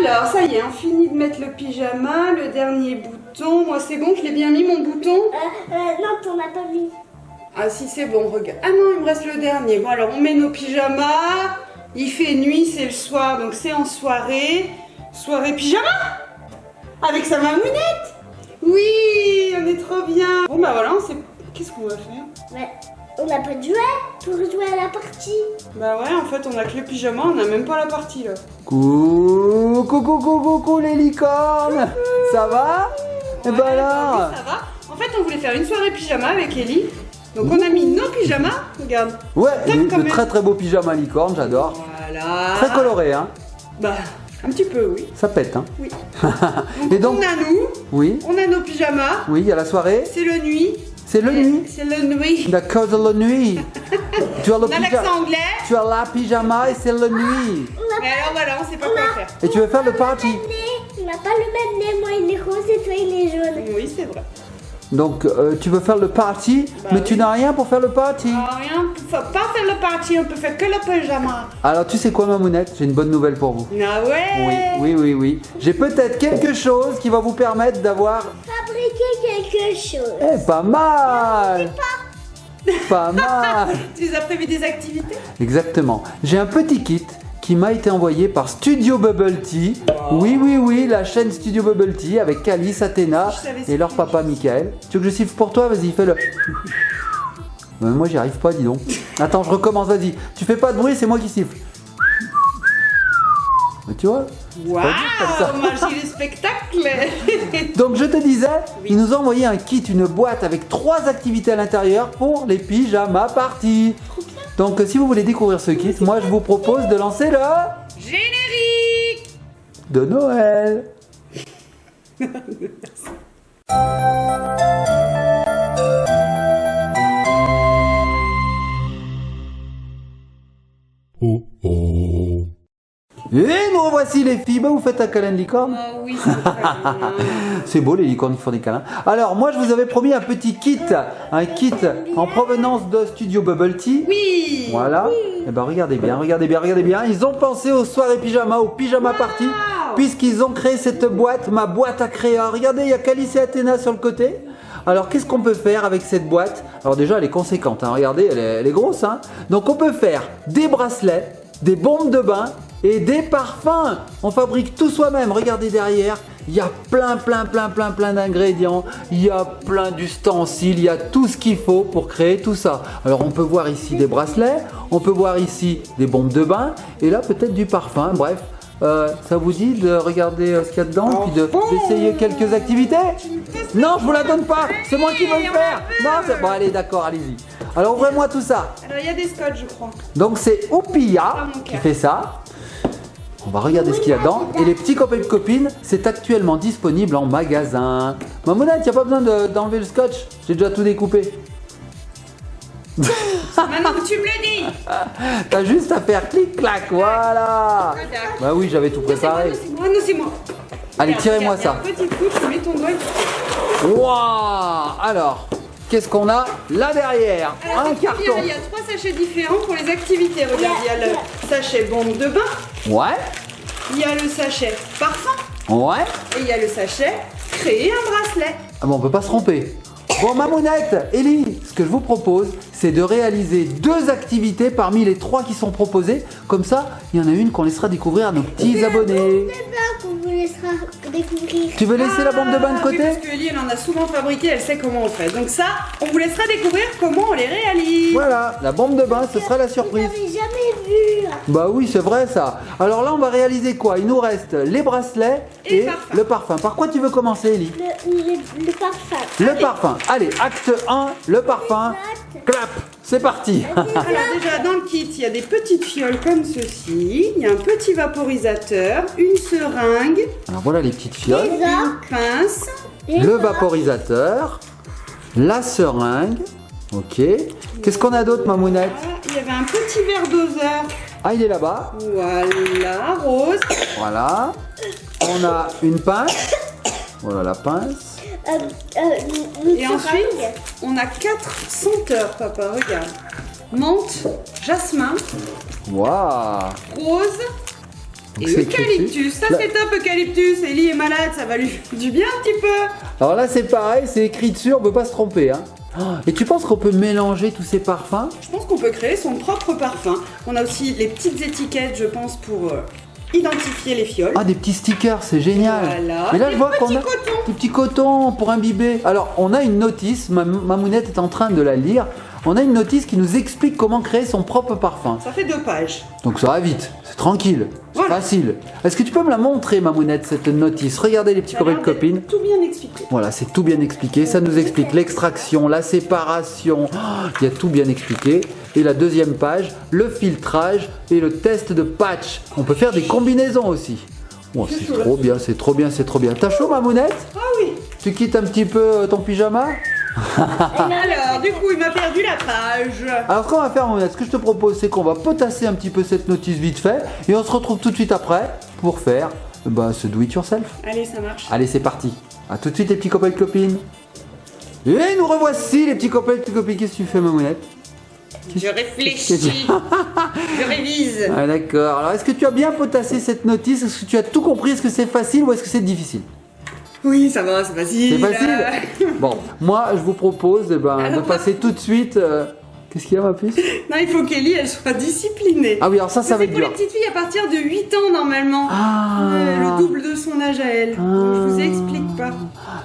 Alors, ça y est, on finit de mettre le pyjama, le dernier bouton. Moi, c'est bon, je l'ai bien mis, mon bouton. Non, t'en as pas mis. Ah si, c'est bon, regarde. Ah non, il me reste le dernier. Bon, alors, on met nos pyjamas. Il fait nuit, c'est le soir, donc c'est en soirée. Soirée pyjama avec sa mamounette. Oui, on est trop bien. Bon, bah voilà, on sait... Qu'est-ce qu'on va faire? Ouais. On n'a pas de jouet pour jouer à la partie. Bah ouais, en fait, on a que le pyjama, on n'a même pas la partie, là. Coucou les licornes. Ça va? Et Ouais, bah alors oui, ça va. En fait, on voulait faire une soirée pyjama avec Ellie. Donc, on a mis nos pyjamas. Regarde. Ouais, Comme quand de même. très très beau pyjama licorne, j'adore. Voilà. Très coloré, hein. Bah, un petit peu, oui. Ça pète, hein. Oui. Et donc, on a nous, oui, on a nos pyjamas. oui, il y a la soirée. C'est le nuit. C'est le nuit. C'est le nuit. D'accord, c'est la nuit. Tu as le On a l'accent anglais. Tu as la pyjama et c'est la nuit. Mais alors voilà, on sait pas quoi faire. Et tu veux faire le party. On n'a pas le même nez. Moi, il est rose et toi, il est jaune. Oui, c'est vrai. Donc tu veux faire le party, mais oui. tu n'as rien pour faire le party. Ah, rien, faut pas faire le party, on peut faire que le pyjama. Alors tu sais quoi ma mounette, j'ai une bonne nouvelle pour vous. Ah ouais. Oui. J'ai peut-être quelque chose qui va vous permettre d'avoir... Fabriquer quelque chose. Eh, pas mal. Pas mal. Tu nous as prévu des activités? Exactement. J'ai un petit kit qui m'a été envoyé par Studio Bubble Tea. Oui, la chaîne Studio Bubble Tea avec Alice, Athéna Je savais et leur papa Michael. Tu veux que je siffle pour toi? Vas-y, fais-le. Moi, j'y arrive pas, dis donc. Attends, je recommence, vas-y. Tu fais pas de bruit, c'est moi qui siffle. Mais tu vois? Waouh, ça. magie le spectacle. Donc je te disais, ils nous ont envoyé un kit, une boîte avec 3 activités à l'intérieur pour les pyjama party. Donc si vous voulez découvrir ce kit, moi je vous propose de lancer le Générique. de Noël. Et nous revoici les filles. Bah, vous faites un câlin de licorne? Oh oui, c'est très bien. C'est beau les licornes qui font des câlins. Alors moi je vous avais promis un petit kit, un kit en provenance de Studio Bubble Tea. Oui. Voilà. Et ben regardez bien. Ils ont pensé aux soirées pyjama, au pyjama party, puisqu'ils ont créé cette boîte, ma boîte à créa. Regardez, il y a Calice et Athéna sur le côté. Alors qu'est-ce qu'on peut faire avec cette boîte? Alors déjà elle est conséquente, hein. Regardez, elle est grosse, hein. Donc on peut faire des bracelets, des bombes de bain et des parfums. On fabrique tout soi-même. Regardez derrière, il y a plein d'ingrédients, il y a plein d'ustensiles, il y a tout ce qu'il faut pour créer tout ça. Alors on peut voir ici des bracelets, on peut voir ici des bombes de bain et là peut-être du parfum. Bref, ça vous dit de regarder ce qu'il y a dedans puis d'essayer quelques activités? Non, je vous la donne pas, c'est moi qui veux le faire. Non, c'est bon, allez, d'accord, allez-y. Alors ouvrez-moi tout ça. Alors il y a des scotch, je crois. Donc c'est Oupia qui fait ça. On va regarder ce qu'il y a dedans. Et les petits copains et copines, c'est actuellement disponible en magasin. Mamounette, il n'y a pas besoin d'enlever le scotch. J'ai déjà tout découpé. Maintenant que tu me le dis. T'as juste à faire clic-clac, voilà. Bah oui, j'avais tout préparé. C'est moi. Allez, tirez-moi ça. Un petit coup, tu mets ton doigt. Waouh. Alors, qu'est-ce qu'on a là derrière? Alors, Un c'est trop bien, carton. il y a 3 sachets différents pour les activités. Regarde, il y a le sachet bombe de bain, Ouais, il y a le sachet parfum ouais. et il y a le sachet créer un bracelet. Ah bon, on peut pas se tromper. Bon, Mamounette, Ellie, ce que je vous propose, c'est de réaliser 2 activités parmi les 3 qui sont proposées. Comme ça, il y en a une qu'on laissera découvrir à nos petits abonnés. Qu'on vous laissera découvrir. Tu veux laisser la bombe de bain de Oui, côté? parce que Ellie, elle en a souvent fabriqué, elle sait comment on fait. Donc ça, on vous laissera découvrir comment on les réalise. Voilà, la bombe de bain, ce sera la surprise. Vous n'avez jamais vu. Bah oui, c'est vrai ça. Alors là, on va réaliser quoi? Il nous reste les bracelets Et et le parfum. le parfum. Par quoi tu veux commencer, Ellie? Le parfum. Le parfum. Allez, acte 1, le parfum. Clap, c'est parti. Alors déjà, dans le kit, il y a des petites fioles comme ceci. Il y a un petit vaporisateur, une seringue, Alors voilà les petites fioles. une pince. Le vaporisateur, la seringue. Ok. Qu'est-ce qu'on a d'autre, Mamounette? Voilà, il y avait un petit verre doseur. Ah, il est là-bas. Voilà, rose. Voilà. On a une pince. Voilà la pince. Et ensuite, on a 4 senteurs, papa, regarde. Menthe, jasmin, Waouh. rose Donc, Et c'est écrit dessus. eucalyptus, ça Là- c'est top eucalyptus. Ellie est malade, ça va lui faire du bien un petit peu. Alors là, c'est pareil, c'est écrit dessus, on peut pas se tromper. Hein. Oh, et tu penses qu'on peut mélanger tous ces parfums? Je pense qu'on peut créer son propre parfum. On a aussi les petites étiquettes, je pense, pour identifier les fioles. Ah, des petits stickers, c'est génial. Voilà. Mais là, Des je vois qu'on petits a cotons. des petits cotons pour imbiber. Alors, on a une notice, Mamounette est en train de la lire. On a une notice qui nous explique comment créer son propre parfum. Ça fait 2 pages. Donc ça va vite, c'est tranquille, c'est Voilà. facile. Est-ce que tu peux me la montrer, Mamounette, cette notice? Regardez les petits Ça a copains l'air et copines. d'être tout bien expliqué. Voilà, c'est tout bien expliqué. Ça nous explique l'extraction, la séparation. Oh, il y a tout bien expliqué. Et la deuxième page, le filtrage et le test de patch. On peut faire des combinaisons aussi. Oh, C'est c'est chaud, trop là. bien, c'est trop bien, c'est trop bien. T'as chaud, Mamounette? Ah oui. Tu quittes un petit peu ton pyjama? Alors, du coup, il m'a perdu la page. Alors, ce qu'on va faire, Mamounette, ce que je te propose, c'est qu'on va potasser un petit peu cette notice vite fait. Et on se retrouve tout de suite après pour faire ce do it yourself. Allez, ça marche. Allez, c'est parti. A tout de suite, les petits copains et copines. Et nous revoici, les petits copains et copines. Qu'est-ce que tu fais, Mamounette? Je réfléchis. Je révise. Ah, d'accord. Alors, est-ce que tu as bien potassé cette notice? Est-ce que tu as tout compris? Est-ce que c'est facile ou est-ce que c'est difficile? Oui, ça va, c'est facile. C'est facile. Bon, moi, je vous propose de passer tout de suite. Qu'est-ce qu'il y a, ma puce? Non, il faut qu'Ellie, elle soit disciplinée. Ah oui, alors ça va C'est être pour les dur. petites filles à partir de 8 ans, normalement. Ah. Le double de son âge à elle. Donc, je vous explique pas.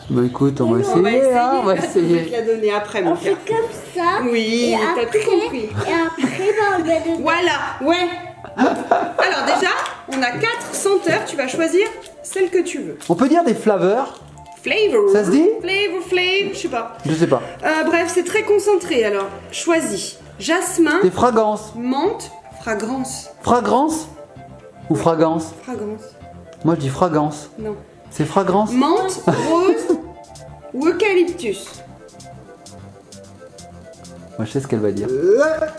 Bah écoute, on va On va essayer, hein, on va Je vais te essayer. la donner après, mon On fait cœur. comme ça. Oui, et t'as après, tout compris. Et après, on met dedans. Voilà, ouais. Alors déjà, on a 4 senteurs. Tu vas choisir celle que tu veux. On peut dire des flavors? Flavor. Ça se dit? Flavor, je sais pas. Je sais pas. Bref, c'est très concentré. Alors, choisis jasmin, Des fragrances. menthe, fragrance. Fragrance ou fragrance? Fragrance. Moi, je dis fragrance. Non. C'est fragrance? Menthe, rose ou eucalyptus. Moi, je sais ce qu'elle va dire.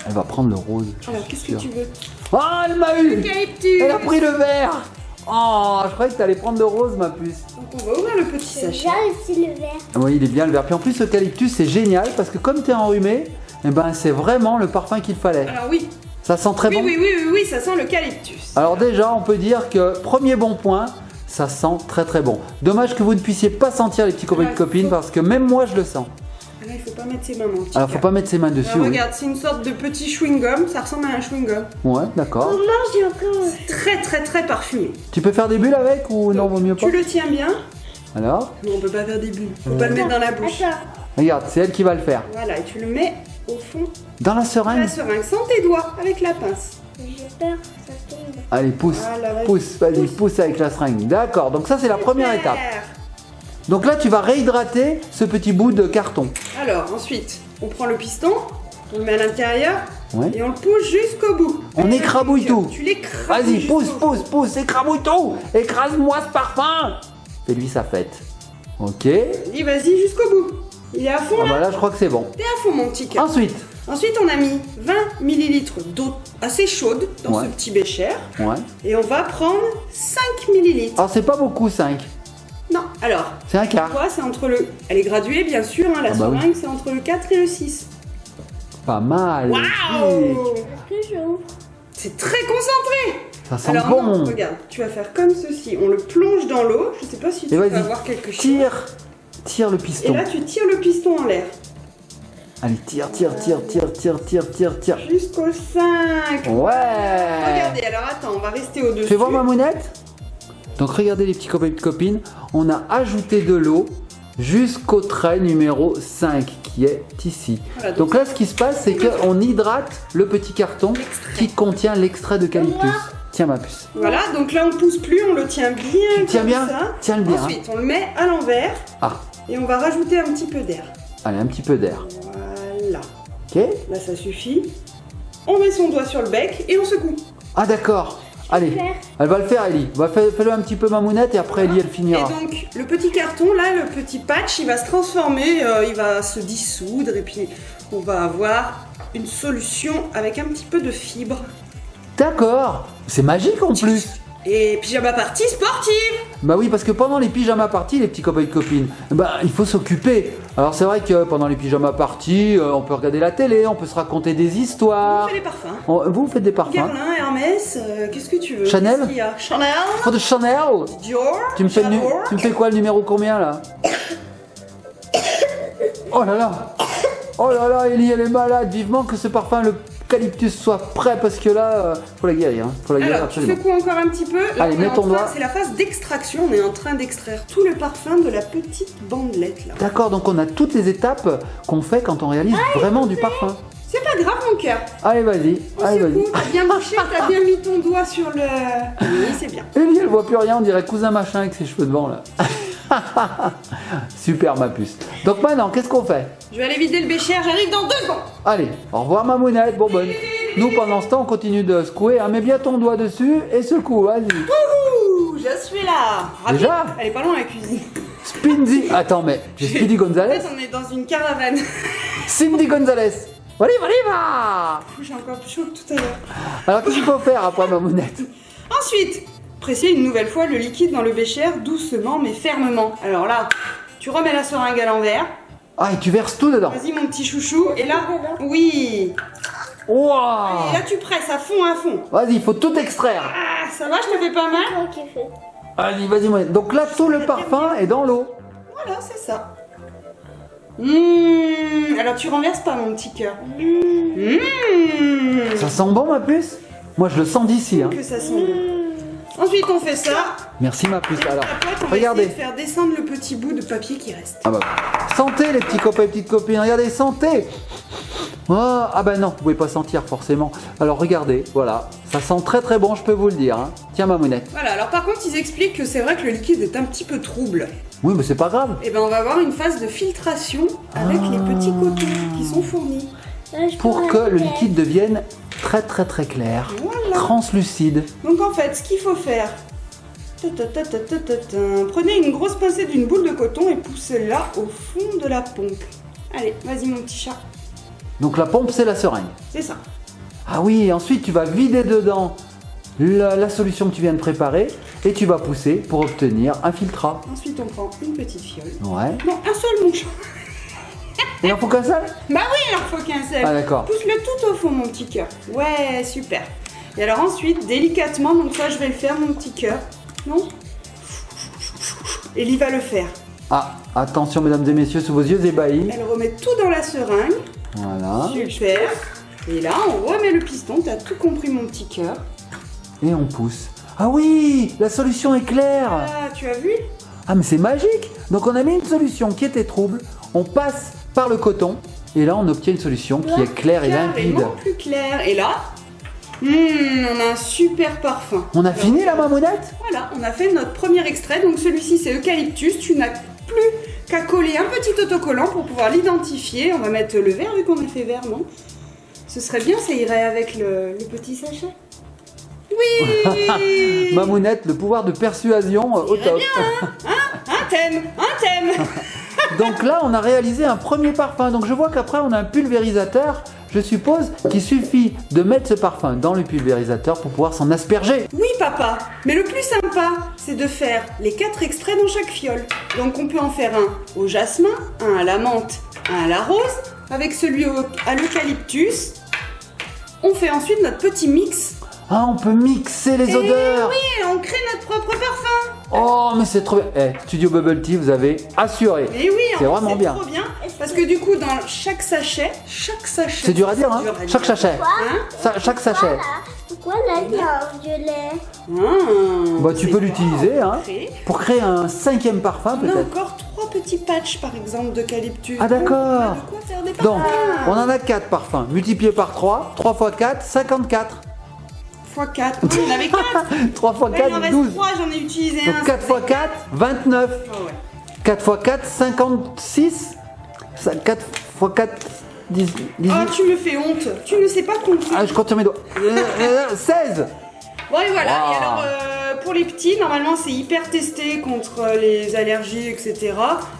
Elle va prendre le rose. je Alors, suis qu'est-ce que sûr. tu veux? Oh, elle m'a eu! Eucalyptus. Elle a pris le vert! Oh, je croyais que t'allais prendre le rose, ma puce. Donc, on va ouvrir le petit J'aime sachet. bien aussi le vert. Ah oui, il est bien le vert. Puis en plus, l'eucalyptus, c'est génial parce que comme t'es enrhumé, eh ben, c'est vraiment le parfum qu'il fallait. Alors oui, Ça sent très bon. oui, ça sent l'eucalyptus. Alors déjà, on peut dire que premier bon point, ça sent très très bon. Dommage que vous ne puissiez pas sentir les petits copains et copines parce que même moi je le sens. Là, il faut pas mettre ses mains, mon petit Alors faut cœur. pas mettre ses mains dessus. Alors, Oui. regarde, c'est une sorte de petit chewing-gum. Ça ressemble à un chewing-gum. Ouais, d'accord. Comment j'ai encore. Très parfumé. Tu peux faire des bulles avec ou non, vaut mieux pas? Tu le tiens bien. Alors, Non, on peut pas faire des bulles. Faut pas le mettre dans la bouche. Attends. regarde, c'est elle qui va le faire. Voilà, et tu le mets au fond Dans la de seringue. la seringue, sans tes doigts, avec la pince. J'ai peur que ça tombe. Allez, pousse. Voilà, vas-y. Pousse, vas-y, pousse avec la seringue. D'accord, donc ça c'est la première Super. étape. Donc là, tu vas réhydrater ce petit bout de carton. Alors, ensuite, on prend le piston, on le met à l'intérieur Ouais. et on le pousse jusqu'au bout. On Avec écrabouille ton cœur. tout. Tu l'écrabouilles. Vas-y, jusqu'au pousse, bout. pousse, écrabouille tout. Écrase-moi ce parfum. Fais-lui sa fête. Ok. Dis, vas-y, jusqu'au bout. Il est à fond Ah là. bah là, je crois que c'est bon. T'es à fond, mon petit cœur. Ensuite, Ensuite, on a mis 20 ml d'eau assez chaude dans Ouais. ce petit bécher. ouais. Et on va prendre 5 ml. Alors, c'est pas beaucoup, 5. Non, alors, C'est un quart. toi, c'est entre le... Elle est graduée, bien sûr, hein, la Ah bah oui. seringue, c'est entre le 4 et le 6. Pas mal. Waouh! Que j'ouvre. C'est très concentré. Ça sent Alors, bon. non, regarde, tu vas faire comme ceci. On le plonge dans l'eau. Je sais pas si tu Et vas vas-y, voir quelque chose. tire le Et piston. là, tu tires le piston en l'air. Allez, tire. Jusqu'au 5. Ouais. Regardez, alors attends, on va rester au-dessus. Fais voir ma mounette. Donc regardez les petits copains et copines, on a ajouté de l'eau jusqu'au trait numéro 5 qui est ici. Voilà, Donc là ce qui se passe c'est qu'on hydrate le petit carton qui contient l'extrait d'eucalyptus. Tiens ma puce. Voilà, donc là, on pousse plus, on le tient bien. Tiens comme bien, ça. tiens le bien. hein. Ensuite, on le met à l'envers Ah, et on va rajouter un petit peu d'air. allez un petit peu d'air. Voilà. Ok. Là, ça suffit. On met son doigt sur le bec et on secoue. Ah d'accord. Allez, Faire. elle va le faire Ellie. Fais-le un petit peu ma mounette et après Ellie elle Et finira. donc, le petit carton, là, le petit patch, il va se transformer, il va se dissoudre et puis on va avoir une solution avec un petit peu de fibre. D'accord. C'est magique en plus. Et pyjama party sportive. Bah oui, parce que pendant les pyjama parties, les petits copains et copines, il faut s'occuper. Alors c'est vrai que pendant les pyjama parties, on peut regarder la télé, on peut se raconter des On histoires. fait les parfums. Vous faites des parfums? Guerlain, Hermès, qu'est-ce que tu veux? Chanel? Qu'est-ce qu'il y a Chanel. Faut de Chanel. Dior. Tu me J'adore. fais quoi, le numéro combien là? Oh là là! Oh là là, Ellie, elle est malade. Vivement que ce parfum, l'eucalyptus, soit prêt parce que là, faut la guérir. Hein. Faut la guérir Alors, tu absolument. fais quoi encore un petit peu? Là, Allez, on est mets en ton train- doigt. C'est la phase d'extraction. On est en train d'extraire tout le parfum de la petite bandelette là. D'accord, donc on a toutes les étapes qu'on fait quand on réalise vraiment du parfum. C'est pas grave, mon cœur. Allez, vas-y. On Allez, secoue. vas-y. T'as bien bouché, t'as bien mis ton doigt sur le. Oui, c'est bien. Ellie, elle voit plus rien, on dirait cousin machin avec ses cheveux devant là. Super ma puce. Donc maintenant, qu'est-ce qu'on fait? Je vais aller vider le bécher. J'arrive dans 2 secondes. Allez, au revoir Mamounette, bonbonne. Nous pendant ce temps, on continue de secouer. Hein, mets bien ton doigt dessus et secoue, vas-y. Ouh, je suis là. Rapide. Déjà Elle est pas loin la cuisine. Spindy. Attends, mais j'ai Speedy En Gonzalez. fait, on est dans une caravane. Cindy Gonzalez. Allez, allez, va. J'ai encore plus chaud que tout à l'heure. Alors qu'est-ce qu'il faut faire après Mamounette? Ensuite, presser une nouvelle fois le liquide dans le bécher doucement mais fermement. Alors là, tu remets la seringue à l'envers. Ah, et tu verses tout dedans. Vas-y mon petit chouchou. Et là, oui. Waouh. Et là, tu presses à fond, à fond. Vas-y, il faut tout extraire. Ah, ça va, je te fais pas mal? Ok, fait. Allez, vas-y, Mamounette. Donc là, tout le parfum est dans l'eau. Voilà, c'est ça. Alors tu renverses pas mon petit cœur. Ça sent bon ma puce? Moi, je le sens d'ici. Hein. Que ça sent bon. Ensuite, on fait ça. Merci ma puce. Alors, Après, on va regardez. essayer de faire descendre le petit bout de papier qui reste. Ah bah. Santé les petits copains et petites copines, regardez, santé. Oh, ah bah non, vous pouvez pas sentir forcément. Alors regardez, voilà, ça sent très très bon, je peux vous le dire. Hein. Tiens Mamounette. Voilà, alors par contre, ils expliquent que c'est vrai que le liquide est un petit peu trouble. Oui, mais c'est pas grave. Et ben on va avoir une phase de filtration avec les petits cotons qui sont fournis. Là, je Pour peux que le la faire. liquide devienne très très très clair, Voilà. translucide. Donc en fait, ce qu'il faut faire, prenez une grosse pincée d'une boule de coton et poussez-la au fond de la pompe. Allez, vas-y mon petit chat. Donc la pompe c'est la seringue. C'est ça. Ah oui, et ensuite tu vas vider dedans la solution que tu viens de préparer et tu vas pousser pour obtenir un filtrat. Ensuite, on prend une petite fiole. Ouais. Non, un seul mon chat. Il en faut qu'un seul? Bah oui, alors faut qu'un seul. Ah d'accord. Pousse-le tout au fond, mon petit cœur. Ouais, super. Et alors ensuite, délicatement, donc ça, je vais le faire, mon petit cœur. Non? Ellie va le faire. Ah, attention mesdames et messieurs, sous vos yeux ébahis. Elle remet tout dans la seringue. Voilà. Super. Et là, on remet le piston. T'as tout compris, mon petit cœur. Et on pousse. Ah oui, la solution est claire. Ah, tu as vu? Ah mais c'est magique. Donc on a mis une solution qui était trouble, on passe par le coton et là on obtient une solution qui est claire et limpide. Carrément plus clair. Et là, on a un super parfum. On a fini la Mamounette? Voilà, on a fait notre premier extrait. Donc celui-ci, c'est eucalyptus. Tu n'as plus qu'à coller un petit autocollant pour pouvoir l'identifier. On va mettre le vert vu qu'on a fait vert, non? Ce serait bien, ça irait avec le petit sachet. Oui. Mamounette, le pouvoir de persuasion au top. Un thème. Donc là on a réalisé un premier parfum. Donc je vois qu'après on a un pulvérisateur. Je suppose qu'il suffit de mettre ce parfum dans le pulvérisateur pour pouvoir s'en asperger. Oui, papa. Mais le plus sympa, c'est de faire les 4 extraits dans chaque fiole. Donc on peut en faire un au jasmin, un à la menthe, un à la rose, avec celui à l'eucalyptus. On fait ensuite notre petit mix. Ah, on peut mixer les Et odeurs. oui, on crée notre propre parfum. Oh mais c'est trop bien. Studio Bubble Tea, vous avez assuré. Et oui, C'est vraiment bien. trop bien. Parce que du coup, dans chaque sachet, C'est dur à dire hein. Chaque sachet. Hein? Chaque sachet. Voilà. Pourquoi la vie en violet? Bah, tu c'est peux l'utiliser hein, parfait. pour créer un 5e parfum On a peut-être. encore 3 petits patchs, par exemple, d'eucalyptus. Ah, d'accord. On a de quoi faire des Donc, parfums. on en a 4 parfums. Multiplié par 3, 3 x 4, 54. x 4. Oui, on avait 4. 3 x Il en 4, reste 12. 3, j'en ai utilisé un. Donc 4 x 4, 29. Ah ouais. 4 x 4, 56. 4 x 4, 18. Ah, tu me fais honte. Tu ne sais pas compter. Ah, je compte sur mes doigts. 16. Bon, et voilà. Wow. Et alors, pour les petits, normalement, c'est hyper testé contre les allergies, etc.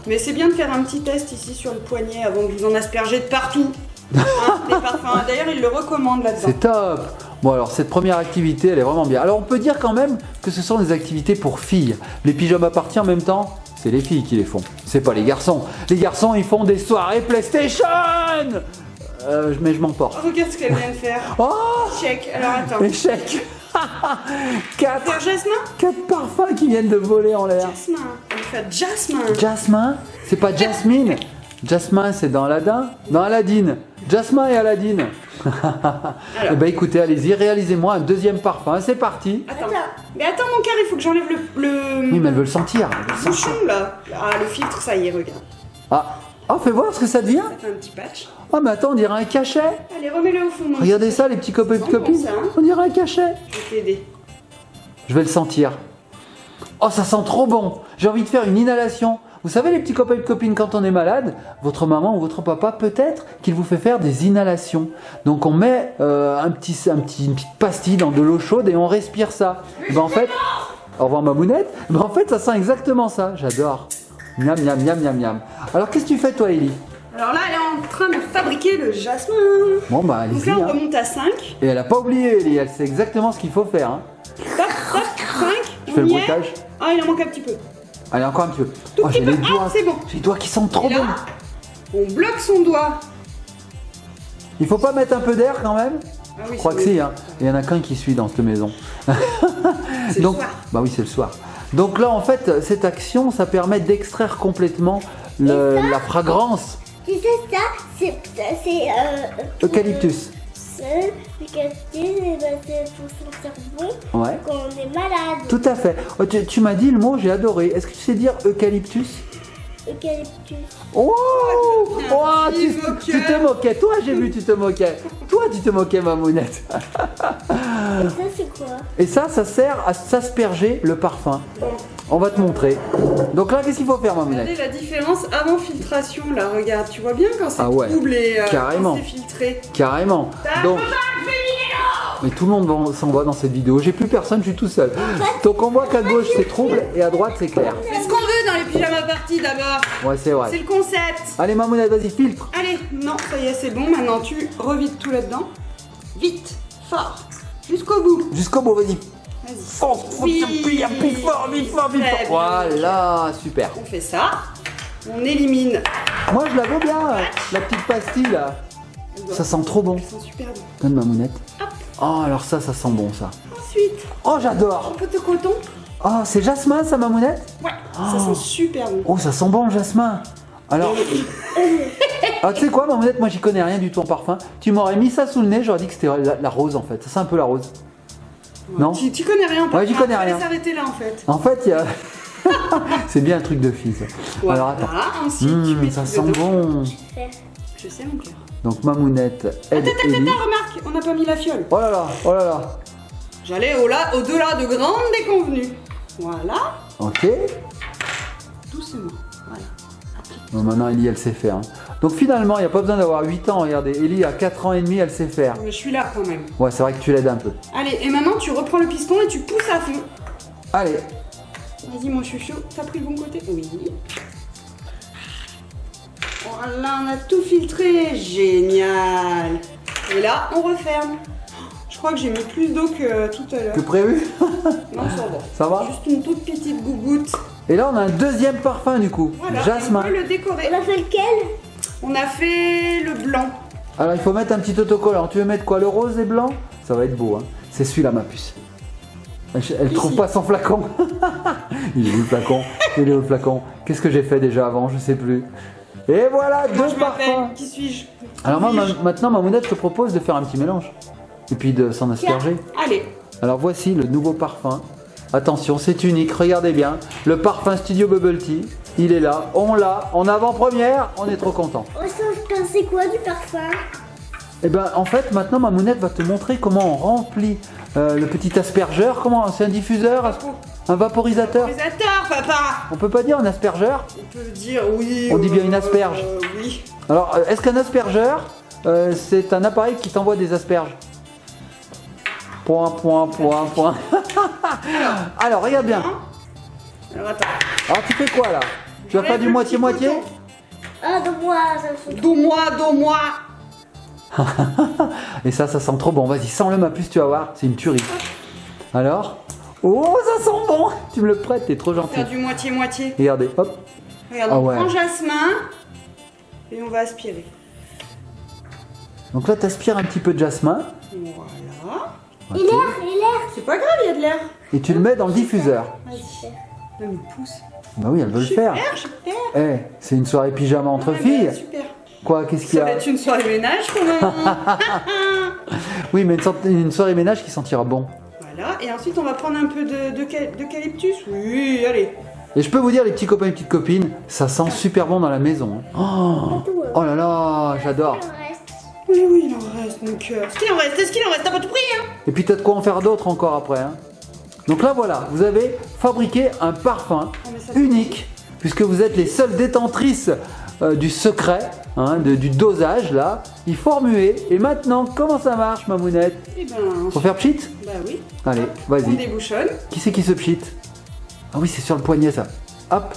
Mais c'est bien de faire un petit test ici sur le poignet avant de vous en asperger de partout. Hein, les parfums. D'ailleurs, il le recommande là-dedans. C'est top. Bon alors cette première activité elle est vraiment bien. Alors on peut dire quand même que ce sont des activités pour filles. Les pyjamas parties en même temps, c'est les filles qui les font. C'est pas les garçons. Les garçons ils font des soirées PlayStation. Mais je m'emporte. Oh, regarde ce qu'elle vient de faire. Oh, Check. Alors attends. échec. 4 Faire Jasmin parfums qui viennent de voler en l'air. Jasmin. On va faire Jasmin. Jasmin, c'est pas Jasmine. Jasmin c'est dans Aladdin. Dans Aladdin. Jasmin et Aladdin. Eh ben écoutez, allez-y, réalisez-moi un deuxième parfum. C'est parti. Attends. Mais attends mon cœur, il faut que j'enlève le Oui mais elle veut le sentir. bouchon là. Ah, le filtre, ça y est, regarde. Ah, fais voir ce que ça devient. Ça fait un petit patch. Oh mais attends, on dirait un cachet. Allez, remets-le au fond. mon Regardez petit. ça les petits copains et C'est bon, copines. ça, hein. On dirait un cachet. Je vais t'aider. Je vais le sentir. Oh ça sent trop bon. J'ai envie de faire une inhalation. Vous savez les petits copains et copines, quand on est malade, votre maman ou votre papa peut-être qu'il vous fait faire des inhalations. Donc on met une petite pastille dans de l'eau chaude et on respire ça. Ben en fait, au revoir Mamounette. Ben en fait ça sent exactement ça. J'adore. Miam miam miam miam miam. Alors qu'est-ce que tu fais toi Ellie? Alors là, elle est en train de fabriquer le jasmin. Bon bah Donc allez-y. là, on Hein. remonte à 5. Et elle a pas oublié Ellie, elle sait exactement ce qu'il faut faire. Hein. Tac, tac, 5. Je fais le bruitage. Ah, il en manque un petit peu. Allez encore un petit peu. Tout Oh petit j'ai peu. les Ah, doigts. c'est bon. J'ai les doigts qui sentent trop Et là, bon. on bloque son doigt. Il faut pas mettre un peu d'air quand même? Ah oui, Je crois que c'est si, hein. Il y en a qu'un qui suit dans cette maison. C'est le Donc, soir. bah oui, c'est le soir. Donc là, en fait, cette action, ça permet d'extraire complètement la fragrance Tu sais, ça, c'est eucalyptus. L'eucalyptus, c'est pour sentir bon Ouais. quand on est malade. Tout à fait. Oh, tu m'as dit le mot, j'ai adoré. Est-ce que tu sais dire eucalyptus? Eucalyptus. Oh, bien. oh, Il tu moquait. te moquais. Toi, j'ai vu, tu te moquais. Toi, tu te moquais, Mamounette. Et ça, c'est quoi? Et ça sert à s'asperger le parfum. On va te montrer. Donc là, qu'est-ce qu'il faut faire, Mamounette? Regardez la différence avant filtration là, regarde, tu vois bien quand c'est Ah ouais, double et carrément. quand c'est filtré. Carrément. Donc, mais tout le monde s'en va dans cette vidéo. J'ai plus personne, je suis tout seul. Donc on voit qu'à gauche c'est trouble et à droite c'est clair. C'est ce qu'on veut dans les pyjamas parties d'abord. Ouais, c'est C'est vrai. le concept. Allez, Mamounette, vas-y, filtre. Allez, non, ça y est, c'est bon. Maintenant, tu revides tout là-dedans. Vite, fort, jusqu'au bout. Jusqu'au bout, vas-y. Vas-y. Force, Oui. plus fort, plus fort, plus Très fort. Voilà, super. On fait ça. On élimine. Moi je la veux bien, la petite pastille là. Ça sent trop bon. Elles sont super bon. Donne Mamounette. Hop. Oh, alors ça sent bon ça. Ensuite, Oh, j'adore. un peu de coton. Oh, c'est jasmin ça, Mamounette? Ouais, ça sent super bon. Oh, ça sent bon le jasmin. Alors, ah, tu sais quoi, Mamounette, moi j'y connais rien du tout en parfum. Tu m'aurais mis ça sous le nez, j'aurais dit que c'était la rose en fait. Ça sent un peu la rose. Non? Tu connais rien en Ouais, j'y parfum, connais fallait rien. s'arrêter là en fait. En fait, il y a. C'est bien un truc de fille ça. Voilà. Alors attends. Ensuite, tu mets Ça tout sent dedans. bon. Je sais mon cœur. Donc Mamounette aide Ellie. Remarque, on n'a pas mis la fiole. Oh là là, oh là là. J'allais au-delà de grandes déconvenues. Voilà, Ok. doucement. Voilà. Bon, maintenant Ellie elle sait faire. Hein. Donc finalement, il n'y a pas besoin d'avoir 8 ans. Regardez, Ellie à 4 ans et demi, elle sait faire. Mais je suis là quand même. Ouais, c'est vrai que tu l'aides un peu. Allez, et maintenant tu reprends le piston et tu pousses à fond. Allez. Vas-y mon chouchou, t'as pris le bon côté? Oui. Voilà, on a tout filtré. Génial. Et là, on referme. Je crois que j'ai mis plus d'eau que tout à l'heure. Que prévu? Non, ça va. Ça va? Juste une toute petite gougoute. Et là, on a un deuxième parfum du coup. Voilà, Jasmin. on peut le décorer. On a fait lequel? On a fait le blanc. Alors, il faut mettre un petit autocollant. Tu veux mettre quoi? Le rose et blanc? Ça va être beau. Hein. C'est celui-là, ma puce. Elle trouve pas son flacon. Il est où le flacon? Il est où le flacon? Qu'est-ce que j'ai fait déjà avant? Je sais plus. Et voilà, Comment deux je m'appelle? parfums. Qui suis-je? Alors moi, maintenant, Mamounette, je te propose de faire un petit mélange. Et puis de s'en asperger. Allez. Alors voici le nouveau parfum. Attention, c'est unique, regardez bien. Le parfum Studio Bubble Tea, il est là, on l'a, en avant-première, on est trop content. On s'en pensait quoi du parfum? Et ben en fait, maintenant Mamounette va te montrer comment on remplit le petit aspergeur. Comment? C'est un diffuseur? Un vaporisateur? Vaporisateur, papa. On peut pas dire un aspergeur? On peut dire oui. On dit bien une asperge. Oui. Alors, est-ce qu'un aspergeur, c'est un appareil qui t'envoie des asperges? Point. Alors, regarde bien. Alors attends. Alors, tu fais quoi là? Tu vas faire J'enlève du le moitié-moitié? Ah, de moi, ça me fait. Dos-moi. Et ça sent trop bon. Vas-y, sens-le ma puce, tu vas voir. C'est une tuerie. Alors? Oh, ça sent bon! Tu me le prêtes, t'es trop gentil. Faire du moitié-moitié. Regardez, hop. Regarde, Ah on ouais. prend jasmin et on va aspirer. Donc là, t'aspires un petit peu de jasmin. Voilà. Ok. Il l'air. C'est pas grave, il y a de l'air. Et tu le mets dans le diffuseur. Vas-y. Non, mais pousse. Bah oui, elle veut le faire. Super. Eh, c'est une soirée pyjama entre Ouais, filles. bah, super. Quoi, qu'est-ce qu'il y Ça va a? être une soirée ménage quand même. Oui, mais une soirée ménage qui sentira bon. Voilà, et ensuite on va prendre un peu d'eucalyptus. Oui, allez. Et je peux vous dire, les petits copains et petites copines, ça sent super bon dans la maison. Oh, oh là là, j'adore. Oui, il en reste, mon cœur. Est-ce qu'il en reste? T'as pas tout pris, hein? Et puis t'as de quoi en faire d'autres encore après. Hein. Donc là voilà, vous avez fabriqué un parfum mais ça, unique, puisque vous êtes les seules détentrices du secret, hein, du dosage là. Il faut remuer. Et maintenant, comment ça marche, Mamounette? Eh ben, Faut faire pchit? bah oui. Allez, On vas-y. débouchonne. Qui c'est qui se pchit? Ah oui, c'est sur le poignet ça. Hop.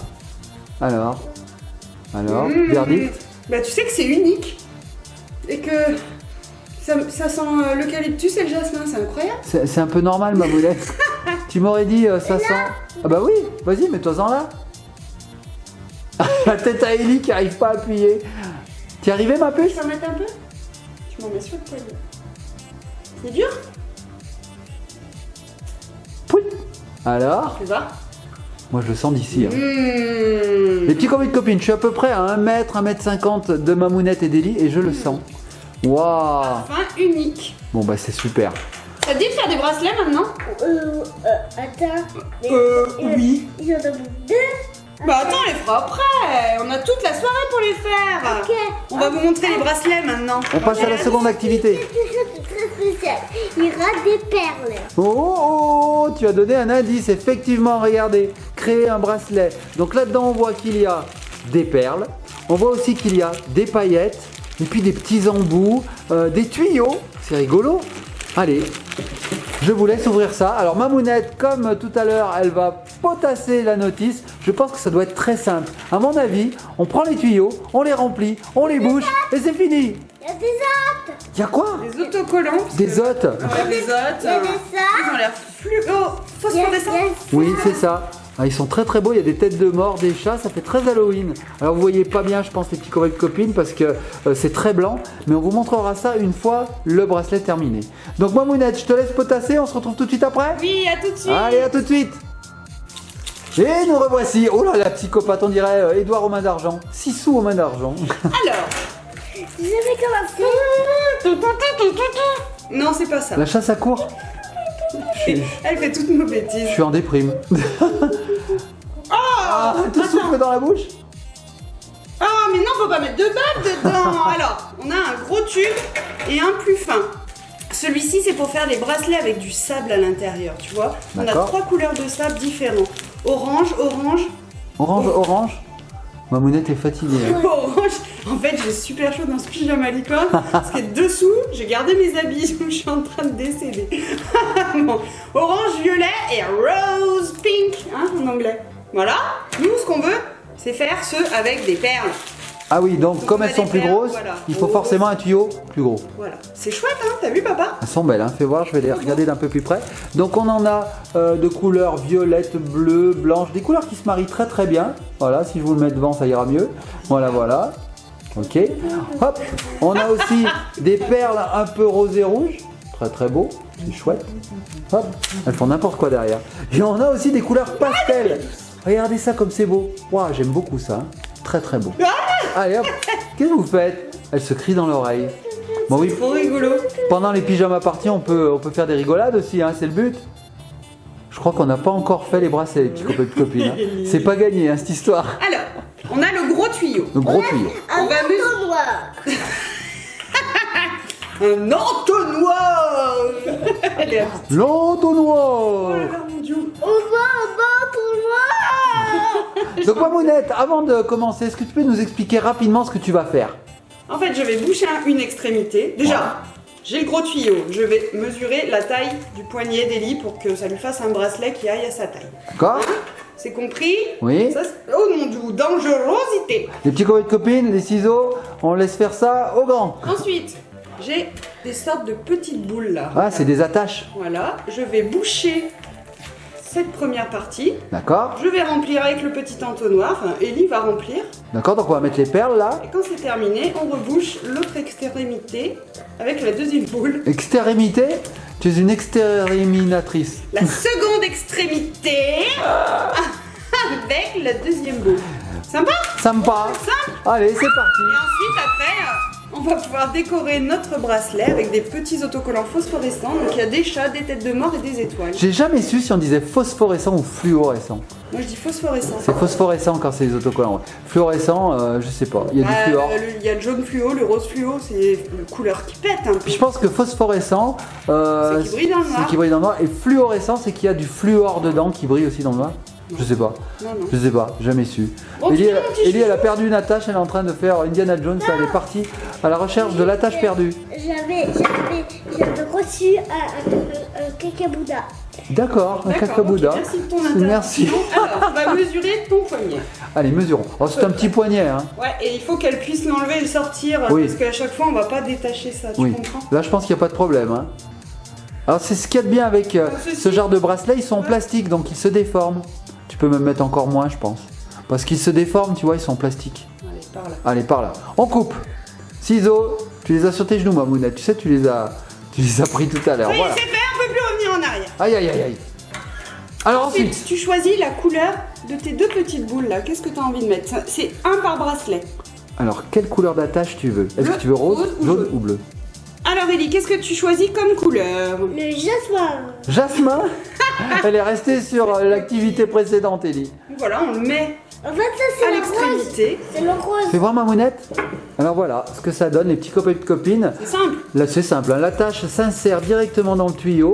Alors, verdict. Bah tu sais que c'est unique. Et que ça sent l'eucalyptus et le jasmin, c'est incroyable. C'est un peu normal, Mamounette. Tu m'aurais dit ça sent. Ah bah oui, vas-y, mets-toi-en là. La tête à Ellie qui arrive pas à appuyer. T'y es arrivé, ma puce? Tu peux en mettre un peu? Tu m'en mets sur le poignet. C'est dur? Pouit. Alors, Tu vois? moi je le sens d'ici. Hein. Mmh. Les petits copains de copines, je suis à peu près à 1 mètre, 1m50 de Mamounette et d'Ellie et je le sens. Waouh. Parfum unique. Bon bah c'est super. Ça te dit de faire des bracelets maintenant? Attends. Oui. Ils en ont deux. Bah attends, on les fera après. On a toute la soirée pour les faire. Ok. On va vous montrer les bracelets maintenant. On passe à la seconde activité. Quelque chose de très spécial. Il rate des perles. Oh, oh, oh, tu as donné un indice, effectivement, regardez, créer un bracelet. Donc là-dedans, on voit qu'il y a des perles, on voit aussi qu'il y a des paillettes, et puis des petits embouts, des tuyaux, c'est rigolo. Allez, je vous laisse ouvrir ça. Alors Mamounette, comme tout à l'heure, elle va potasser la notice. Je pense que ça doit être très simple. À mon avis, on prend les tuyaux, on les remplit, on les bouche, et c'est fini. Il y a des autres. Il y a quoi? Les autocollants. parce Des que- hôtes. Ouais, les autres. Il y a des Ils ont l'air fluo. Phosphorescents. Oui, c'est ça. Ah, ils sont très très beaux, il y a des têtes de mort, des chats, ça fait très Halloween. Alors vous voyez pas bien, je pense, les petits copains de copines parce que c'est très blanc, mais on vous montrera ça une fois le bracelet terminé. Donc Mamounette, je te laisse potasser, on se retrouve tout de suite après. Oui, à tout de suite. Allez, à tout de suite. Et nous revoici. Oh là, la psychopathe, on dirait Édouard aux mains d'argent. 6 sous aux mains d'argent. Alors. Vous savez comment c'est? Non, c'est pas ça. La chasse à court. Elle fait toutes nos bêtises. Je suis en déprime. Ah, tu souffles dans la bouche? Ah, mais non, faut pas mettre de balles dedans. Alors, on a un gros tube et un plus fin. Celui-ci, c'est pour faire des bracelets avec du sable à l'intérieur, tu vois. On a D'accord. 3 couleurs de sable différents. Orange, orange, Orange, orange. Mamounette est fatiguée. Hein. orange. En fait, j'ai super chaud dans ce pyjama licorne. Parce que dessous, j'ai gardé mes habits. Je suis en train de décéder. Bon. Orange, violet et rose pink, hein, en anglais. Voilà. Nous, ce qu'on veut, c'est faire ceux avec des perles. Ah oui, donc comme on a elles sont des plus perles, grosses, voilà. il faut forcément un tuyau plus gros. Voilà. C'est chouette, hein. T'as vu, papa? Elles sont belles, hein. Fais voir, je vais les regarder d'un peu plus près. Donc on en a de couleurs violette, bleu, blanche, des couleurs qui se marient très très bien. Voilà, si je vous le mets devant, ça ira mieux. Voilà, voilà. Ok. Hop, on a aussi des perles un peu rose et rouge. Très très beau, c'est chouette. Hop, elles font n'importe quoi derrière. Et on a aussi des couleurs pastel. Regardez ça comme c'est beau. Waouh, j'aime beaucoup ça. Hein. Très très beau. Allez hop, qu'est-ce que vous faites? Elle se crie dans l'oreille. Bon oui, Trop rigolo. pendant les pyjamas parties, on peut faire des rigolades aussi, hein, c'est le but. Je crois qu'on n'a pas encore fait les bracelets, les petits copains de copines. Hein. C'est pas gagné, hein, cette histoire. Alors, on a le gros tuyau. Le gros tuyau. Un On va manteau noir. Un entonnoir. Elle est à petite. L'entonnoir. Oh là là, mon Dieu. On voit un manteau noir. Donc Mamounette, avant de commencer, est-ce que tu peux nous expliquer rapidement ce que tu vas faire? En fait, je vais boucher une extrémité. Déjà, j'ai le gros tuyau. Je vais mesurer la taille du poignet d'Ellie pour que ça lui fasse un bracelet qui aille à sa taille. D'accord? C'est compris? Oui. Ça, oh mon Dieu, dangerosité. Les petits copains de copines, les ciseaux, on laisse faire ça au grand. Ensuite, j'ai des sortes de petites boules là. Ah, c'est des attaches. Voilà, je vais boucher cette première partie. D'accord. Je vais remplir avec le petit entonnoir. Enfin, Ellie va remplir. D'accord, donc on va mettre les perles là. Et quand c'est terminé, on rebouche l'autre extrémité avec la deuxième boule. Extrémité? Tu es une exterminatrice. La seconde extrémité avec la deuxième boule. Sympa? Sympa. Simple. Allez, c'est parti. Et ensuite, après, on va pouvoir décorer notre bracelet avec des petits autocollants phosphorescents. Donc il y a des chats, des têtes de mort et des étoiles. J'ai jamais su si on disait phosphorescent ou fluorescent. Moi je dis phosphorescent. C'est phosphorescent quand c'est les autocollants. Ouais. Fluorescent, je sais pas. Il y a du fluor. Il y a le jaune fluo, le rose fluo, c'est une couleur qui pète un peu. Je pense que phosphorescent, C'est qui brille dans le noir. c'est qui brille dans le noir. Et fluorescent, c'est qu'il y a du fluor dedans qui brille aussi dans le noir. Je sais pas. Non, non. Je sais pas, jamais su. Bon, Ellie, tu veux mon petit Ellie, elle a chouchou perdu une attache, elle est en train de faire Indiana Jones, elle est partie à la recherche de l'attache perdue. J'avais reçu un cacabouda. D'accord, un D'accord, cacabouda. ok, merci de ton intervention. Merci. Alors, on va mesurer ton poignet. Allez, mesurons. Oh, c'est un petit poignet, hein. Ouais, et il faut qu'elle puisse l'enlever et le sortir. Oui. Parce qu'à chaque fois, on va pas détacher ça, tu Oui. comprends? Là, je pense qu'il n'y a pas de problème. Hein. Alors, c'est ce qu'il y a de bien avec ce genre de bracelet. Ils sont en plastique, donc ils se déforment. Tu peux même mettre encore moins, je pense. Parce qu'ils se déforment, tu vois, ils sont en plastique. Allez, par là. Allez, par là. On coupe. Ciseaux. Tu les as sur tes genoux, Mamounette. Tu sais, tu les as pris tout à l'heure. Ça y est, Voilà. c'est fait, on peut plus revenir en arrière. Aïe, aïe, aïe, aïe. Alors ensuite, Tu choisis la couleur de tes deux petites boules là. Qu'est-ce que tu as envie de mettre? C'est un par bracelet. alors quelle couleur d'attache tu veux? Est-ce Bleu, que tu veux rose, rose ou jaune bleu ou bleu? Alors Ellie, qu'est-ce que tu choisis comme couleur? Le jasmin. Jasmin. Elle est restée sur l'activité précédente, Ellie. Voilà, on le met En fait, ça, à c'est le rose. l'extrémité. C'est le rose. Fais voir, Mamounette. Alors voilà ce que ça donne, les petits copains et copines. C'est simple. Là, c'est simple, hein. L'attache s'insère directement dans le tuyau.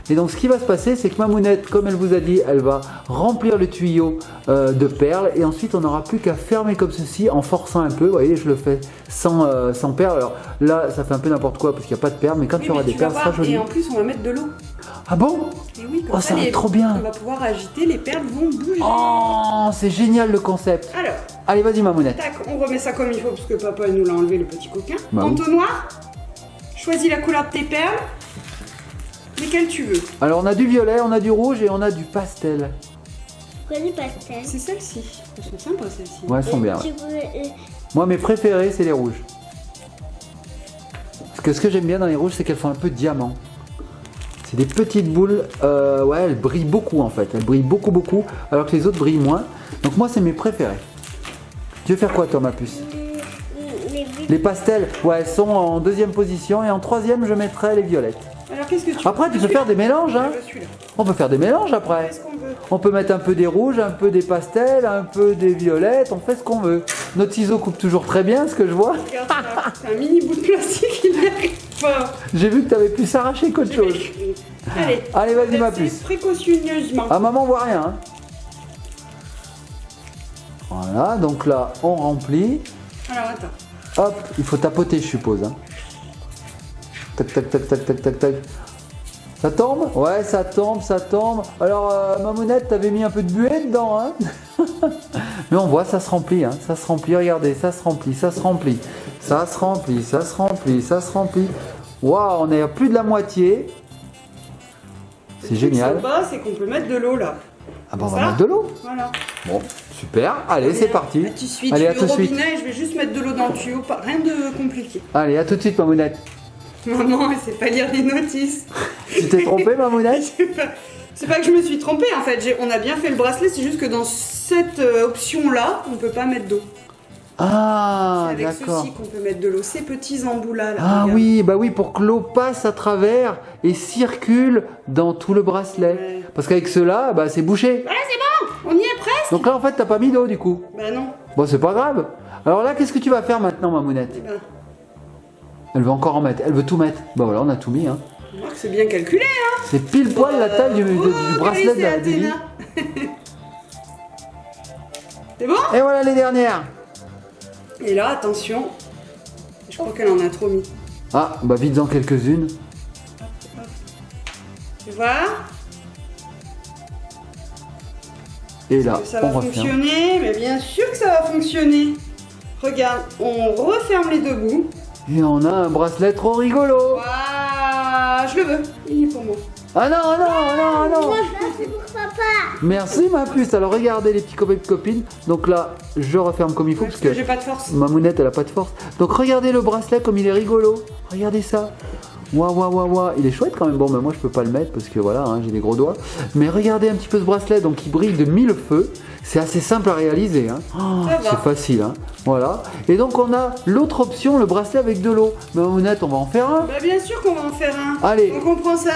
Et donc, ce qui va se passer, c'est que Mamounette, comme elle vous a dit, elle va remplir le tuyau de perles. Et ensuite, on n'aura plus qu'à fermer comme ceci en forçant un peu. Vous voyez, je le fais sans perles. Alors là, ça fait un peu n'importe quoi parce qu'il n'y a pas de perles. Mais quand il y aura des perles, ça sera joli. Et en plus, on va mettre de l'eau. Ah bon? Et oui, comme Oh, ça va être trop bien. On va pouvoir agiter, les perles vont bouger. Oh, c'est génial le concept. Alors, Allez, vas-y, Mamounette. tac, on remet ça comme il faut parce que papa nous l'a enlevé le petit coquin. Bah oui. Entonnoir, choisis la couleur de tes perles. Lesquelles tu veux? Alors, on a du violet, on a du rouge et on a du pastel. Quoi du pastel? C'est celle-ci. Elles sont sympas celles-ci. Ouais, elles sont bien. Tu Ouais. veux- Moi, mes préférés, c'est les rouges. Parce que ce que j'aime bien dans les rouges, c'est qu'elles font un peu diamant. C'est des petites boules, ouais, elles brillent beaucoup en fait. Elles brillent beaucoup, beaucoup, alors que les autres brillent moins. Donc moi, c'est mes préférés. Tu veux faire quoi, toi, ma puce? les Les pastels, ouais, elles sont en deuxième position. Et en troisième, je mettrai les violettes. Alors qu'est-ce que tu Après, tu peux faire des mélanges, hein. Je suis là. On peut faire des mélanges après. Qu'est-ce qu'on veut? On peut mettre un peu des rouges, un peu des pastels, un peu des violettes. On fait ce qu'on veut. Notre ciseau coupe toujours très bien, ce que je vois. Regarde ça. C'est un mini bout de plastique, il n'y arrive pas. J'ai vu que tu avais pu s'arracher qu'autre chose. Allez. Allez, vas-y, ma C'est puce. précautionneusement. Ah, maman voit rien. Hein. Voilà, donc là, on remplit. Alors attends. Hop, il faut tapoter, je suppose. Hein. Tac, tac, tac, tac, tac, tac, tac. Ça tombe? Ouais, ça tombe, ça tombe. Alors, Mamounette, t'avais mis un peu de buée dedans, hein. Mais on voit, ça se remplit, hein. Ça se remplit, regardez, ça se remplit, ça se remplit. Ça se remplit, ça se remplit, ça se remplit. Waouh, on est à plus de la moitié. C'est génial. Sympa, c'est qu'on peut mettre de l'eau là. Ah bah on Ça va mettre de l'eau. Voilà. Bon, super. Allez, c'est parti. Là, tu suis Allez, à le tout de suite. robinet, je vais juste mettre de l'eau dans le tuyau, rien de compliqué. Allez, à tout de suite, Mamounette. Maman, elle sait pas lire les notices. Tu t'es trompée, Mamounette? C'est pas que je me suis trompée en fait, on a bien fait le bracelet, c'est juste que dans cette option là, on peut pas mettre d'eau. Ah, C'est avec d'accord. ceci qu'on peut mettre de l'eau, ces petits embouts là. Ah regarde. oui, bah oui, pour que l'eau passe à travers et circule dans tout le bracelet. Ouais. Parce qu'avec ceux-là, bah c'est bouché. Voilà, c'est bon, on y est presque. Donc là, en fait, t'as pas mis d'eau du coup. Bah non. Bon, c'est pas grave. Alors là, qu'est-ce que tu vas faire maintenant, Mamounette? Eh ben, Elle veut encore en mettre, elle veut tout mettre. Bah voilà, on a tout mis. Hein. on voit que c'est bien calculé, hein. C'est pile poil la taille du bracelet de la Athéna. Délie. C'est bon? Et voilà les dernières. Et là, attention, je crois qu'elle en a trop mis. Ah, bah vite-en quelques-unes. Tu vois? Et là, Ça on va referme. fonctionner, mais bien sûr que ça va fonctionner. Regarde, on referme les deux bouts. Et on a un bracelet trop rigolo. Waouh, je le veux. Il est pour moi. Ah non, non, non, non. Ça, c'est pour papa. Merci ma puce. Alors regardez les petits copains et copines. Donc là, je referme comme il faut parce que j'ai pas de force. Mamounette elle a pas de force. Donc regardez le bracelet comme il est rigolo. Regardez ça. Waouh, waouh, waouh, waouh. Il est chouette quand même. Bon, mais moi je peux pas le mettre parce que voilà, hein, j'ai des gros doigts. Mais regardez un petit peu ce bracelet. Donc il brille de mille feux. C'est assez simple à réaliser. Hein. Oh, c'est facile. Hein. Voilà. Et donc on a l'autre option, le bracelet avec de l'eau. Mamounette, on va en faire un. Bah bien sûr qu'on va en faire un. Allez. Donc on prend ça.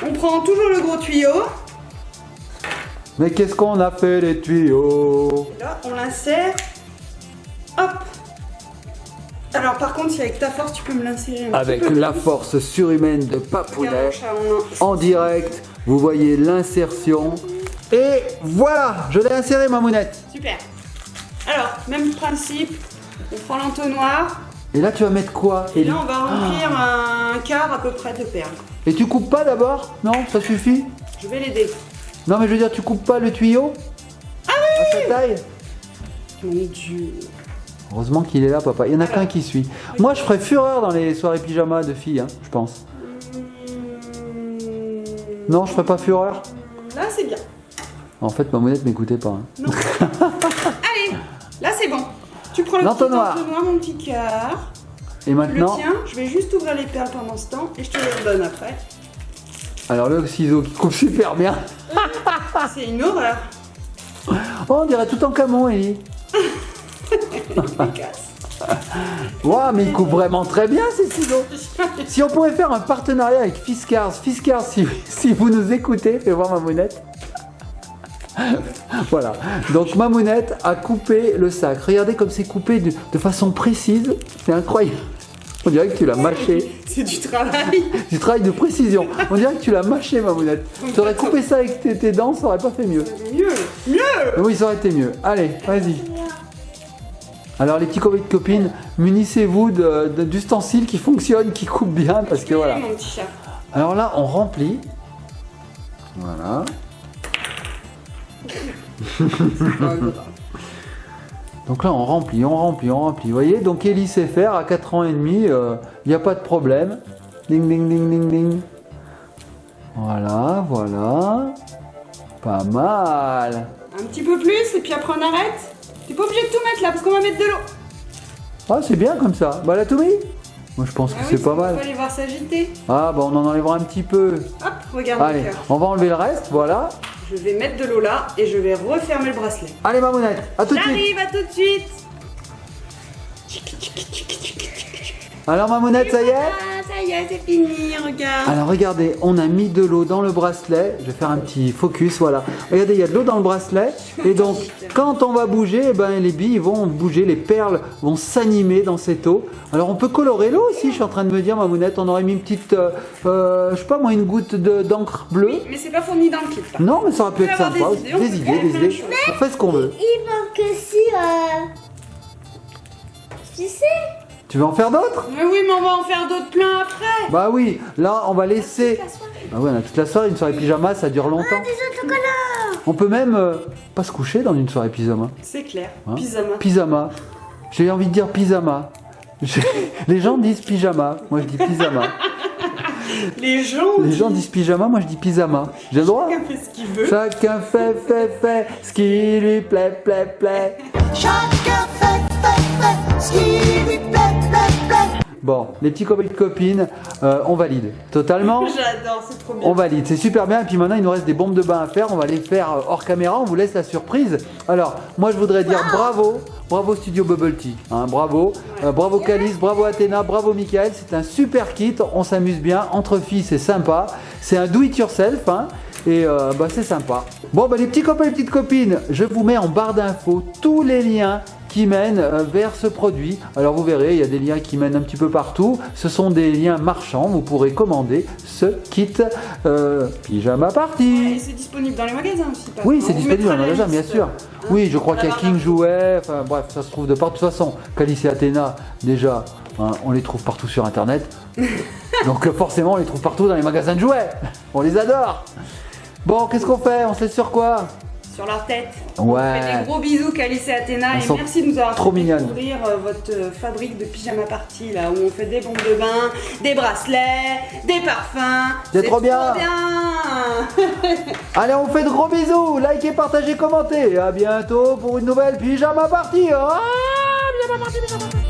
On prend toujours le gros tuyau. Mais qu'est-ce qu'on a fait les tuyaux? Et là, on l'insère. Hop. Alors par contre, si avec ta force, tu peux me l'insérer un Avec petit peu la plus. force surhumaine de Papounet. Regarde, chat, on En direct, vous voyez l'insertion. Et voilà, je l'ai inséré Mamounette. Super. Alors, même principe. On prend l'entonnoir. Et là tu vas mettre quoi, Et Ellie? là, on va remplir un quart à peu près de perles. Et tu coupes pas d'abord? Non, ça suffit? Je vais l'aider. Non mais je veux dire, tu coupes pas le tuyau? Ah oui! À sa taille? Mon Dieu. Heureusement qu'il est là papa, il y en a qu'un qui suit. Moi je ferais fureur dans les soirées pyjama de filles, hein, je pense. Non, je ferais pas fureur? Là, c'est bien. En fait Mamounette m'écoutait pas. Hein. Non. Allez, là, c'est bon. Tu prends le petit L'entonnoir. entonnoir, mon petit quart. Et Tu le maintenant, tiens. Je vais juste ouvrir les perles pendant ce temps et je te les redonne après. alors le ciseau qui coupe super bien. C'est une horreur. Oh, on dirait tout en camon, Ellie. Waouh, mais il coupe vraiment très bien ces ciseaux. Si on pouvait faire un partenariat avec Fiskars, Fiskars, si vous nous écoutez, fais voir Mamounette. Voilà, donc Mamounette a coupé le sac. Regardez comme c'est coupé de façon précise, c'est incroyable. On dirait que tu l'as mâché. C'est du travail. Du travail de précision. On dirait que tu l'as mâché, Mamounette. Tu aurais coupé ça avec tes dents, ça aurait pas fait mieux. Mieux, mieux. Oui, ça aurait été mieux. Allez, vas-y. Alors les petits copains et copines, munissez-vous d'ustensiles qui fonctionnent, qui coupent bien, parce que voilà. Mon petit chat. Alors là, on remplit. Voilà. Donc là, on remplit. Vous voyez, donc Ellie sait faire, à 4 ans et demi, il n'y a pas de problème. Ding, ding, ding, ding, ding. Voilà, voilà. Pas mal. Un petit peu plus et puis après on arrête. T'es pas obligé de tout mettre là parce qu'on va mettre de l'eau. Ah, c'est bien comme ça. Bah, la tout mis. Moi, je pense que c'est pas On mal. va aller voir s'agiter. Ah, bah, on en enlèvera un petit peu. Hop, regarde Allez, mon cœur. on va enlever le reste, voilà. Je vais mettre de l'eau là et je vais refermer le bracelet. Allez, Mamounette, à tout de suite. J'arrive, à tout de suite. Alors, Mamounette, ça y est? Ah, ça y est, c'est fini, regarde. Alors, regardez, on a mis de l'eau dans le bracelet. Je vais faire un petit focus, voilà. Regardez, il y a de l'eau dans le bracelet. Et donc, quand on va bouger, eh ben, les billes vont bouger, les perles vont s'animer dans cette eau. Alors, on peut colorer l'eau aussi, je suis en train de me dire, Mamounette. On aurait mis une petite, je sais pas moi, une goutte d'encre bleue. Oui, mais c'est pas fourni dans le kit là. Non, mais ça aurait pu On peut être avoir sympa. des idées, on peut Des faire plein de idées. choses. On fait ce qu'on veut. Il manque aussi, tu sais, Tu veux en faire d'autres? Mais oui, mais on va en faire d'autres plein après. Bah oui, là, on va laisser... la soirée. Ah oui, on a toute la soirée, une soirée pyjama, ça dure longtemps. Des autocollants. On peut même pas se coucher dans une soirée pyjama. C'est clair. Hein? Pyjama. Pyjama. J'ai envie de dire pyjama. Les gens disent pyjama, moi je dis pyjama. Les gens. Les gens disent pyjama, moi je dis pyjama. J'ai le droit. Chacun fait ce qu'il veut. Chacun fait ce qui lui plaît. Chacun fait ce qui lui plaît. Bon, les petits copains et copines, on valide. Totalement. J'adore, c'est trop bien. On valide, c'est super bien. Et puis maintenant, il nous reste des bombes de bain à faire. On va les faire hors caméra. On vous laisse la surprise. Alors, moi, je voudrais dire bravo Studio Bubble Tea. Hein, bravo. Bravo Calice, bravo Athéna, bravo Michael. C'est un super kit. On s'amuse bien. Entre filles, c'est sympa. C'est un do it yourself. Hein, et bah, c'est sympa. Bon, bah, les petits copains et petites copines, je vous mets en barre d'infos tous les liens qui mènent vers ce produit. Alors vous verrez, il y a des liens qui mènent un petit peu partout. Ce sont des liens marchands. Vous pourrez commander ce kit pyjama Et party. c'est disponible dans les magasins aussi. pas Oui, mal. c'est On disponible mettra dans le la magasin, bien liste, sûr. hein, Oui, je crois dans qu'il y la a barre King d'infos. Jouet. Enfin bref, ça se trouve de partout. De toute façon, Calice et Athéna, déjà, hein, on les trouve partout sur Internet. Donc forcément, on les trouve partout dans les magasins de jouets. On les adore. Bon, qu'est-ce qu'on fait? On se laisse sur quoi? sur leur tête. Ouais. On fait des gros bisous Calice et Athéna Elles et sont merci de nous avoir trop fait mignonnes. découvrir votre fabrique de pyjama party là où on fait des bombes de bain, des bracelets, des parfums. C'est trop bien. Allez, on fait de gros bisous. Likez, partagez, commentez. À bientôt pour une nouvelle pyjama party. Ah, pyjama party, pyjama party.